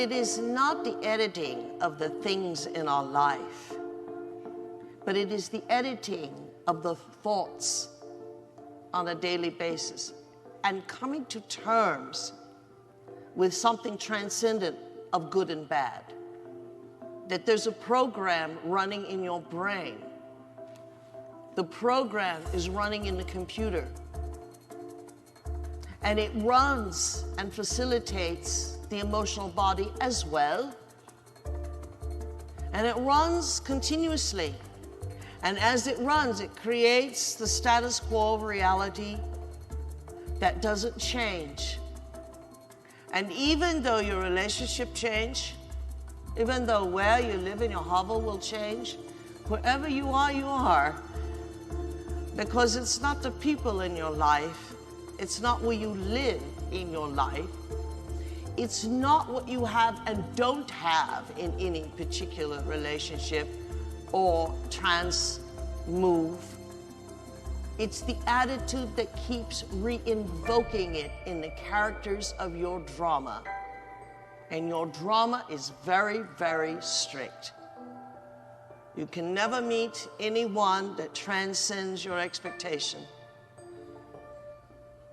it is not the editing of the things in our life, but it is the editing of the thoughts on a daily basis and coming to terms with something transcendent of good and bad. That there's a program running in your brain. The program is running in the computer. And it runs and facilitates the emotional body as well. And it runs continuously. And as it runs, it creates the status quo of reality that doesn't change. And even though your relationship change, even though where you live in your hovel will change, wherever you are, because it's not the people in your life, it's not where you live in your life, it's not what you have and don't have in any particular relationship or move. It's the attitude that keeps re-invoking it in the characters of your drama. And your drama is very, very strict. You can never meet anyone that transcends your expectation.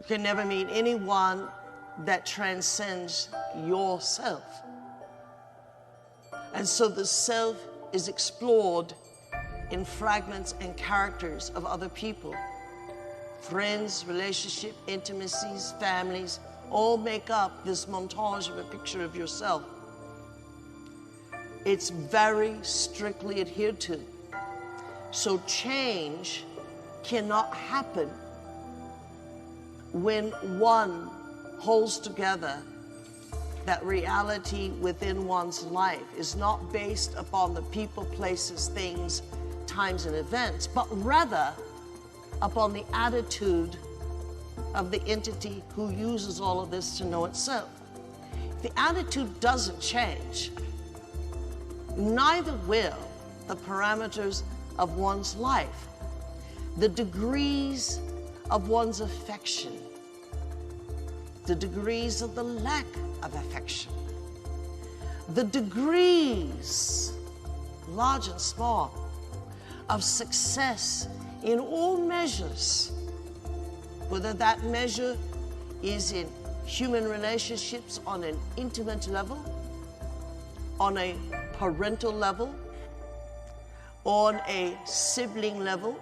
You can never meet anyone that transcends yourself. And so the self is explored in fragments and characters of other people. Friends, relationship, intimacies, families, all make up this montage of a picture of yourself. It's very strictly adhered to. So change cannot happen when one holds together that reality within one's life is not based upon the people, places, things, times, and events, but rather upon the attitude of the entity who uses all of this to know itself. If the attitude doesn't change, neither will the parameters of one's life, the degrees of one's affection, the degrees of the lack of affection, the degrees, large and small, of success in all measures, whether that measure is in human relationships on an intimate level, on a parental level, on a sibling level,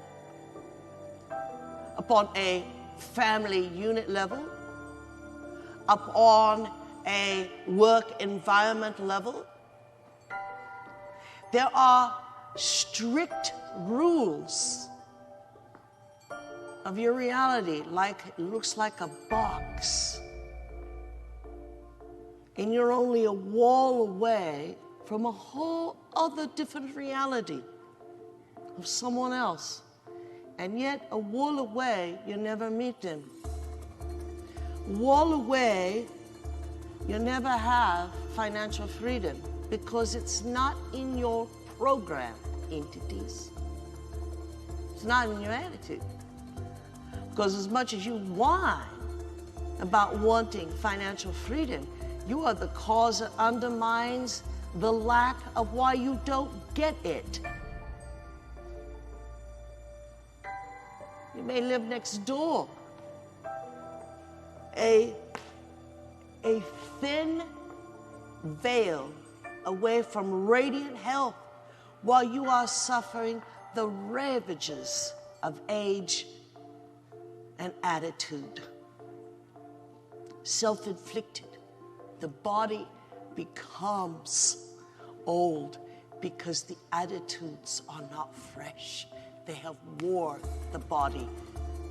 upon a family unit level, upon a work environment level. There are strict rules of your reality, like it looks like a box. And you're only a wall away from a whole other different reality of someone else. And yet a wall away, you never meet them. Wall away, you never have financial freedom because it's not in your program, entities. It's not in your attitude. Because as much as you whine about wanting financial freedom, you are the cause that undermines the lack of why you don't get it. You may live next door. A thin veil away from radiant health while you are suffering the ravages of age and attitude. Self-inflicted. The body becomes old because the attitudes are not fresh. They have worn the body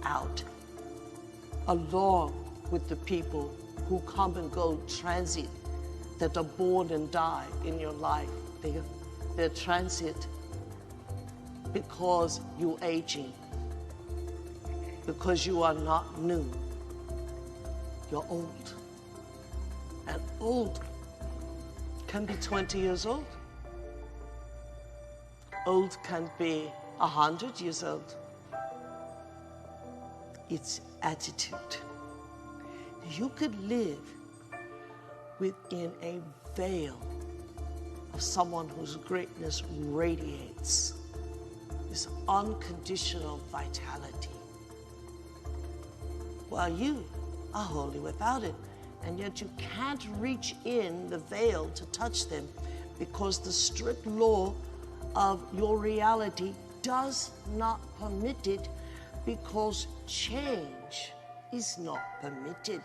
out, along with the people who come and go transient, that are born and die in your life. They're transient because you're aging, because you are not new. You're old. And old can be 20 years old. Old can be 100 years old. It's attitude. You could live within a veil of someone whose greatness radiates this unconditional vitality, while you are wholly without it. And yet you can't reach in the veil to touch them because the strict law of your reality does not permit it, because change is not permitted.